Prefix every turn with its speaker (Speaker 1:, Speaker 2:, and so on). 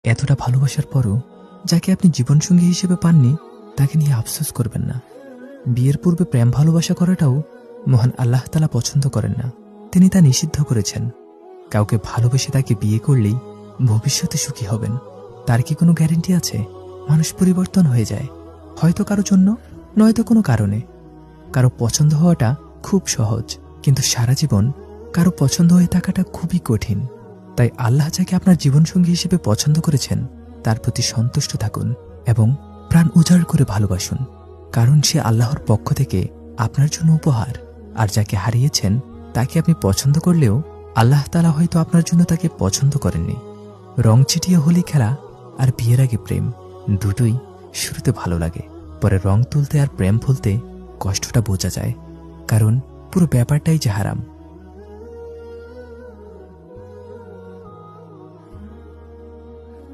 Speaker 1: এতটা ভালোবাসার পরও যাকে আপনি জীবনসঙ্গী হিসেবে পাননি তাকে নিয়ে আফসোস করবেন না। বিয়ের পূর্বে প্রেম ভালোবাসা করাটাও মহান আল্লাহ তাআলা পছন্দ করেন না। তিনি তা নিষিদ্ধ করেছেন। কাউকে ভালোবেসে তাকে বিয়ে করলেই ভবিষ্যতে সুখী হবেন তার কি কোনো গ্যারেন্টি আছে? মানুষ পরিবর্তন হয়ে যায়, হয়তো কারো জন্য, নয়তো কোনো কারণে। কারো পছন্দ হওয়াটা খুব সহজ, কিন্তু সারা জীবন কারো পছন্দ হয়ে থাকাটা খুবই কঠিন। তাই আল্লাহ যাকে আপনার জীবনসঙ্গী হিসেবে পছন্দ করেছেন তার প্রতি সন্তুষ্ট থাকুন এবং প্রাণ উজাড় করে ভালোবাসুন, কারণ সে আল্লাহর পক্ষ থেকে আপনার জন্য উপহার। আর যাকে হারিয়েছেন তাকে আপনি পছন্দ করলেও আল্লাহ তাআলা হয়তো আপনার জন্য তাকে পছন্দ করেননি। রং ছিটিয়ে হোলি খেলা আর বিয়ের আগে প্রেম দুটোই শুরুতে ভালো লাগে, পরে রং তুলতে আর প্রেম ভুলতে কষ্টটা বোঝা যায়, কারণ পুরো ব্যাপারটাই যে হারাম।